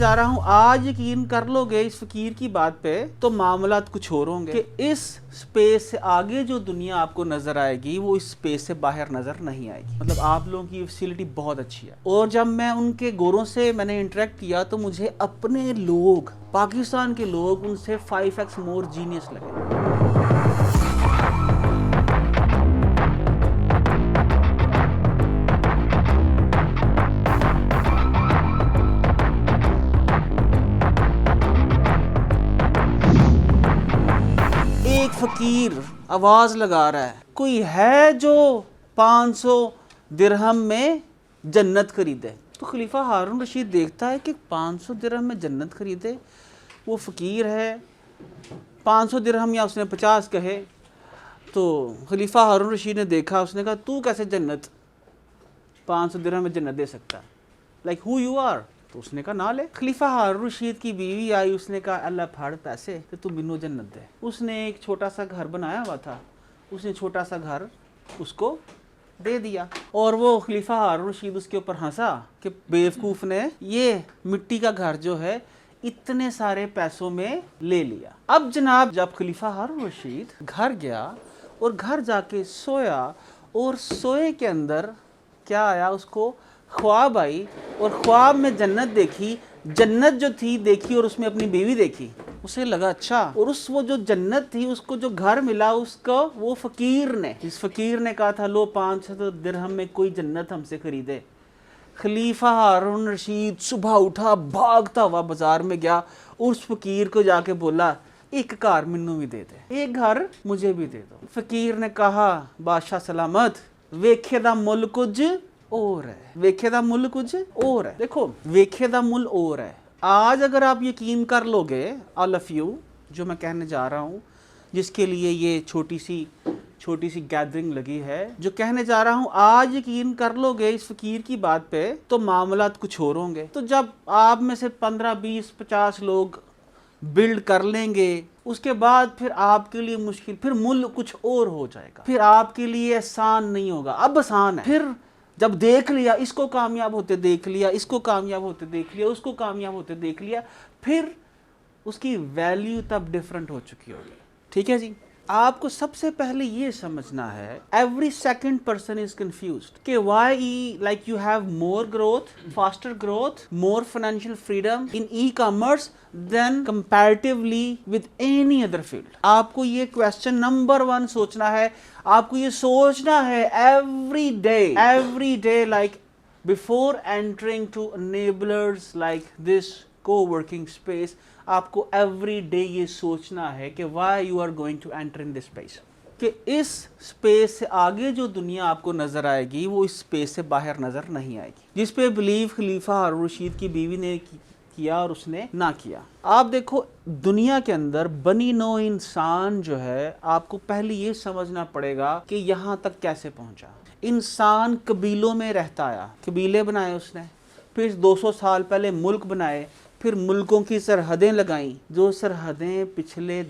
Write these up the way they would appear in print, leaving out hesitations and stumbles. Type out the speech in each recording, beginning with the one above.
जा रहा हूँ, आज यकीन कर लोगे इस फकीर की बात पे तो मामलात कुछ और होंगे कि इस स्पेस से आगे जो दुनिया आपको नजर आएगी वो इस स्पेस से बाहर नजर नहीं आएगी। मतलब आप लोगों की फैसिलिटी बहुत अच्छी है। और जब मैं उनके गोरों से मैंने इंटरेक्ट किया तो मुझे अपने लोग, पाकिस्तान के लोग, उनसे 5x मोर जीनियस लगे। एक फकीर आवाज लगा रहा है, कोई है जो 500 दिरहम में जन्नत खरीदे। तो खलीफा हारून रशीद देखता है कि 500 दिरहम में जन्नत खरीदे, वो फकीर है। 500 दिरहम या उसने 50 कहे तो खलीफा हारून रशीद ने देखा, उसने कहा तू कैसे जन्नत 500 दिरहम में जन्नत दे सकता है, लाइक हु यू आर। तो उसने कहा ना ले। खलीफा हारून रशीद की बीवी आई, उसने कहा अल्लाह फाड़ पैसे तो तू बिनो जन्नत दे। उसने एक छोटा सा घर बनाया हुआ था, उसने छोटा सा घर उसको दे दिया और वो खलीफा हारून रशीद उसके ऊपर हंसा कि बेवकूफ़ ने ये मिट्टी का घर जो है इतने सारे पैसों में ले लिया। अब जनाब जब खलीफा हारून रशीद घर गया और घर जाके सोया और सोए के अंदर क्या आया, उसको ख्वाब आई और ख्वाब में जन्नत देखी। जन्नत जो थी देखी और उसमें अपनी बीवी देखी, उसे लगा अच्छा। और उस वो जो जन्नत थी, उसको जो घर मिला उसको वो फकीर ने, इस फकीर ने कहा था लो 500 दिरहम में कोई जन्नत हमसे खरीदे। खलीफा हारून रशीद सुबह उठा, भागता हुआ बाजार में गया, उस फकीर को जाके बोला एक कार मिन्नू भी दे दे, एक घर मुझे भी दे दो। फकीर ने कहा बादशाह सलामत, वेखे दा मुल कुछ और है, वेखे दा मुल कुछ और है। देखो वेखे दा मुल और है। आज अगर आप यकीन कर लोगे, ऑल ऑफ यू, जो मैं कहने जा रहा हूँ, जिसके लिए ये छोटी सी गैदरिंग लगी है, जो कहने जा रहा हूँ, आज यकीन कर लोगे इस फकीर की बात पे तो मामलात कुछ और होंगे। तो जब आप में से 15, 20, 50 लोग बिल्ड कर लेंगे, उसके बाद फिर आपके लिए मुश्किल, फिर मुल्क कुछ और हो जाएगा, फिर आपके लिए आसान नहीं होगा। अब आसान है। फिर जब देख लिया, इसको कामयाब होते देख लिया, इसको कामयाब होते देख लिया, उसको कामयाब होते देख लिया, फिर उसकी वैल्यू तब डिफरेंट हो चुकी होगी। ठीक है जी। आपको सबसे पहले ये समझना है, every second person is confused कि why like you have more growth, faster growth, more financial freedom in e commerce than comparatively with any other field. आपको ये क्वेश्चन नंबर 1 सोचना है। आपको ये सोचना है every day like before entering to enablers like this co-working space, आपको every day ये सोचना है कि why you are going to enter in this space, कि इस स्पेस से आगे जो दुनिया आपको नजर आएगी वो इस स्पेस से बाहर नजर नहीं आएगी। जिस पे बिलीव खलीफा हारून रशीद की बीवी ने किया और उसने ना किया। आप देखो दुनिया के अंदर बनी नो इंसान जो है, आपको पहले ये समझना पड़ेगा कि यहाँ तक कैसे पहुंचा। इंसान कबीलों में रहता आया, कबीले बनाए उसने, फिर 200 साल पहले मुल्क बनाए, फिर मुल्कों की सरहदें लगाई, जो सरहदें पिछले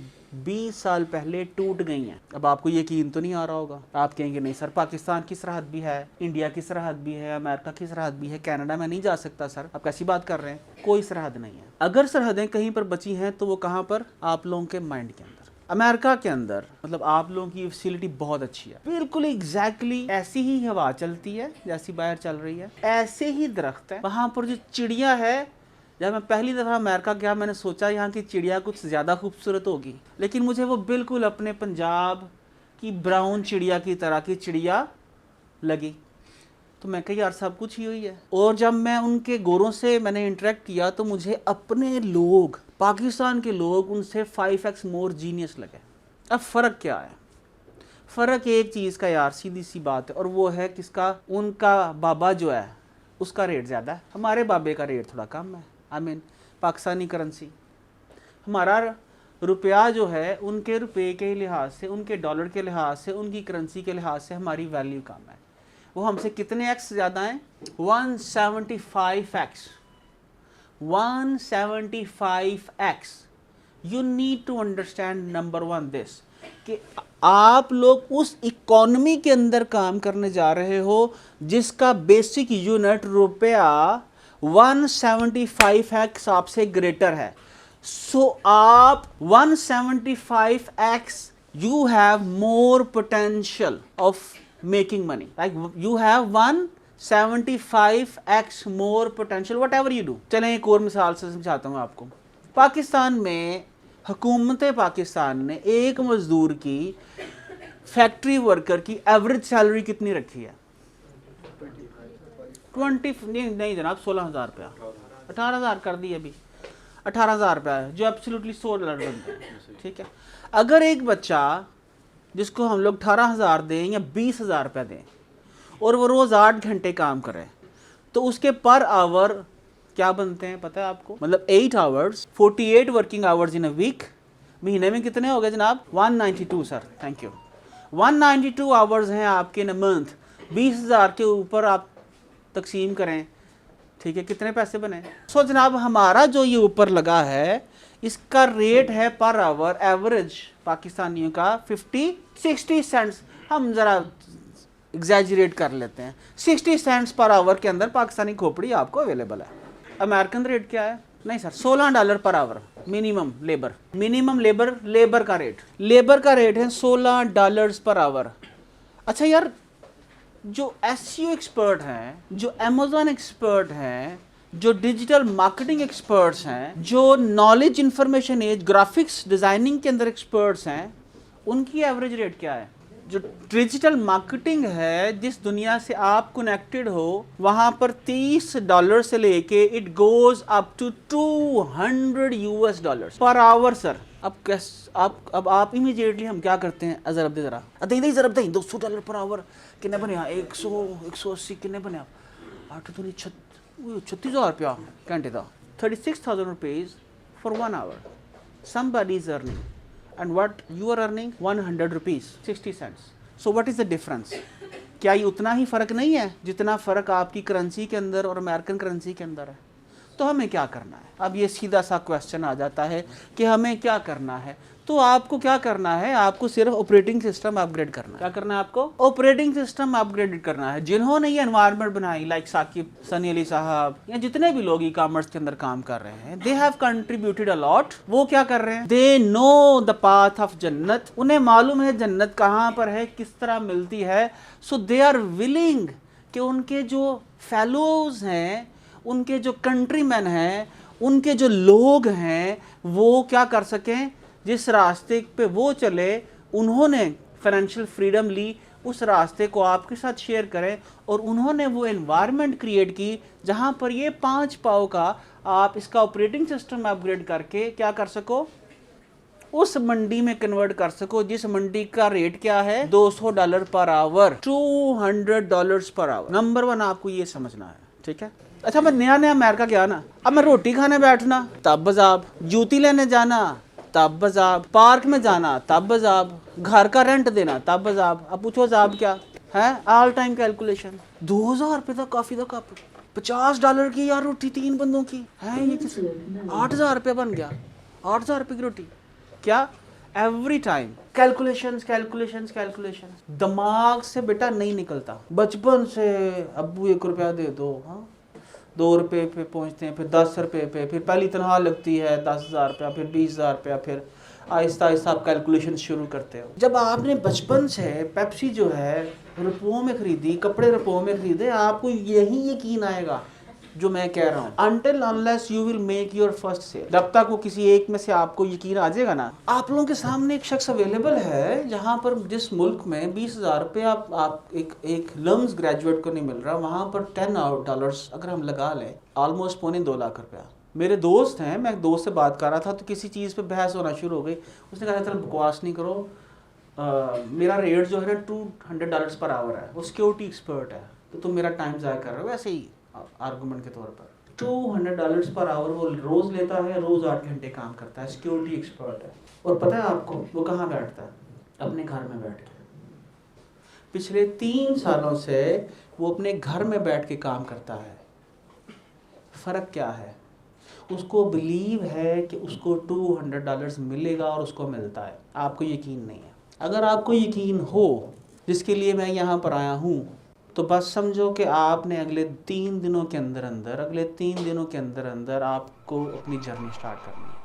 20 साल पहले टूट गई हैं। अब आपको यकीन तो नहीं आ रहा होगा, आप कहेंगे नहीं सर पाकिस्तान की सरहद भी है, इंडिया की सरहद भी है, अमेरिका की सरहद भी है, कनाडा में नहीं जा सकता सर, आप कैसी बात कर रहे हैं? कोई सरहद नहीं है। अगर सरहदें कहीं पर बची हैं तो वो कहाँ पर? आप लोगों के माइंड के अंदर। अमेरिका के अंदर मतलब आप लोगों की फैसिलिटी बहुत अच्छी है, बिल्कुल एग्जैक्टली ऐसी ही हवा चलती है जैसी बाहर चल रही है, ऐसे ही दरख्त है। वहाँ पर जो चिड़िया है, जब मैं पहली दफ़ा अमेरिका गया मैंने सोचा यहाँ की चिड़िया कुछ ज़्यादा खूबसूरत होगी, लेकिन मुझे वो बिल्कुल अपने पंजाब की ब्राउन चिड़िया की तरह की चिड़िया लगी। तो मैं कहा यार सब कुछ ही हुई है। और जब मैं उनके गोरों से मैंने इंटरेक्ट किया तो मुझे अपने लोग, पाकिस्तान के लोग, उनसे 5x मोर जीनियस लगे। अब फ़र्क क्या है? फ़र्क एक चीज़ का यार, सीधी सी बात है, और वो है किसका? उनका बाबा जो है उसका रेट ज़्यादा है, हमारे बाबे का रेट थोड़ा कम है। आई मीन पाकिस्तानी करेंसी, हमारा रुपया जो है उनके रुपये के लिहाज से, उनके डॉलर के लिहाज से, उनकी करेंसी के लिहाज से हमारी वैल्यू कम है। वो हमसे कितने एक्स ज़्यादा हैं? 175x। 175x। You need to understand number 1 this, कि आप लोग उस इकोनॉमी के अंदर काम करने जा रहे हो जिसका बेसिक यूनिट रुपया 175x आपसे ग्रेटर है, सो आप 175x you have more potential of making money, like you have 175x more potential whatever you do. चलें एक और मिसाल से समझाता हूँ आपको। पाकिस्तान में हुकूमत पाकिस्तान ने एक मजदूर की, फैक्ट्री वर्कर की एवरेज सैलरी कितनी रखी है? 20 नहीं जनाब, 16,000 रुपया, 18,000 कर दी अभी, 18,000 रुपया है जो एब्सोल्युटली $100 बनता है, ठीक है। अगर एक बच्चा जिसको हम लोग 18,000 दें या 20,000 रुपया दें और वो रोज़ 8 घंटे काम करे, तो उसके पर आवर क्या बनते हैं पता है आपको? मतलब 8 hours, 48 working hours in a week, महीने में कितने हो गए जनाब? 192 सर, थैंक यू। 192 आवर्स हैं आपके इन अ मंथ, 20,000 के ऊपर आप तकसीम करें, ठीक है, कितने पैसे बने? सो जनाब हमारा जो ये ऊपर लगा है इसका रेट है पर आवर एवरेज पाकिस्तानियों का 60 सेंट्स, हम ज़रा एग्जैजरेट कर लेते हैं, 60 सेंट्स पर आवर के अंदर पाकिस्तानी खोपड़ी आपको अवेलेबल है। अमेरिकन रेट क्या है? नहीं sir, $16 per hour minimum labour, labour का रेट है $16 पर आवर। अच्छा यार, जो SEO एक्सपर्ट हैं, जो अमेज़न एक्सपर्ट हैं, जो डिजिटल मार्केटिंग एक्सपर्ट्स हैं, जो knowledge information as graphics designing के अंदर एक्सपर्ट्स हैं, उनकी एवरेज रेट क्या है? जो डिजिटल मार्केटिंग है, जिस दुनिया से आप कनेक्टेड हो, वहाँ पर $30 से लेके it goes up to $200 per hour sir. अब आप इमीडिएटली हम क्या करते हैं? ज़रब दे ज़रा $200 पर आवर कितने बने? 180 कितने बने? 36,000 रुपया घंटे का, 36,000 rupees for 1 hour. somebody is earning and what you are earning 100 rupees 60 cents. So what is the difference? क्या ये उतना ही फ़र्क नहीं है जितना फ़र्क आपकी करेंसी के अंदर और अमेरिकन करेंसी के अंदर है? तो हमें क्या करना है? अब ये सीधा सा क्वेश्चन आ जाता है कि हमें क्या करना है। तो आपको क्या करना है? आपको सिर्फ ऑपरेटिंग सिस्टम अपग्रेड करना है। क्या करना है आपको? ऑपरेटिंग सिस्टम अपग्रेड करना है। जिन्होंने ये एनवायरनमेंट बनाई, लाइक साकिब सनी अली साहब या जितने भी लोग ई कॉमर्स के अंदर काम कर रहे हैं, they have contributed a lot. वो क्या कर रहे हैं? They know the path of जन्नत। उन्हें मालूम है जन्नत कहाँ पर है, किस तरह मिलती है। सो दे आर विलिंग कि उनके जो फेलोज हैं, उनके जो कंट्रीमैन हैं, उनके जो लोग हैं, वो क्या कर सकें? जिस रास्ते पे वो चले, उन्होंने फाइनेंशियल फ्रीडम ली, उस रास्ते को आपके साथ शेयर करें। और उन्होंने वो एनवायरनमेंट क्रिएट की जहाँ पर ये 5 पाव का आप इसका ऑपरेटिंग सिस्टम अपग्रेड करके क्या कर सको? उस मंडी में कन्वर्ट कर सको जिस मंडी का रेट क्या है? $200 per hour, $200 per hour. Number 1 आपको ये समझना है, ठीक है? अच्छा, मैं नया अमेरिका गया ना, अब मैं रोटी खाने बैठना तब बजाब, जूती लेने जाना तब बजाब, पार्क में जाना तब बजाब, घर का रेंट देना तब बजाब। अब पूछो जाब क्या है? All time calculation. 2,000 रुपये का कॉफी का कप, $50 की यार रोटी 3 बंदों की है, ये किस 8,000 रुपये बन गया। 8,000 रुपये की रोटी क्या? एवरी टाइम कैलकुलेशन दिमाग से बेटा नहीं निकलता। बचपन से अब्बू 1 रुपया दे दो, हाँ, 2 रुपये पे पहुँचते हैं, फिर 10 रुपये पे, फिर पहली तनख्वाह लगती है 10,000 रुपया, फिर 20,000 रुपया, फिर आहिस्ता आहिस्ता आप कैलकुलेशन शुरू करते हो। जब आपने बचपन से पेप्सी जो है रुपयों में खरीदी, कपड़े रुपयों में खरीदे, आपको यही यकीन आएगा जो मैं कह रहा हूँ। Until unless you will make your first sale, जब तक वो किसी एक में से आपको यकीन आ जाएगा ना। आप लोगों के सामने एक शख्स अवेलेबल है जहाँ पर जिस मुल्क में 20,000 रुपये आप एक लम्स ग्रेजुएट को नहीं मिल रहा, वहाँ पर $10 अगर हम लगा लें, ऑलमोस्ट $2.25 लाख रुपया। मेरे दोस्त हैं, मैं एक दोस्त से बात कर रहा था तो किसी चीज़ पे बहस होना शुरू हो गई। उसने कहा चल बकवास नहीं करो, मेरा रेट जो है ना $200 पर आवर है, वो सिक्योरिटी एक्सपर्ट है, तो तुम मेरा टाइम ज़ाया कर रहे हो। वैसे ही आर्गुमेंट के तौर पर $200 पर आवर वो रोज़ लेता है, रोज़ 8 घंटे काम करता है, सिक्योरिटी एक्सपर्ट है। और पता है आपको वो कहाँ बैठता है? अपने घर में बैठ के। पिछले 3 सालों से वो अपने घर में बैठ के काम करता है। फ़र्क क्या है? उसको बिलीव है कि उसको $200 मिलेगा और उसको मिलता है। आपको यकीन नहीं है। अगर आपको यकीन हो, जिसके लिए मैं यहाँ पर आया हूँ, तो बस समझो कि आपने अगले 3 दिनों के अंदर अंदर आपको अपनी जर्नी स्टार्ट करनी है।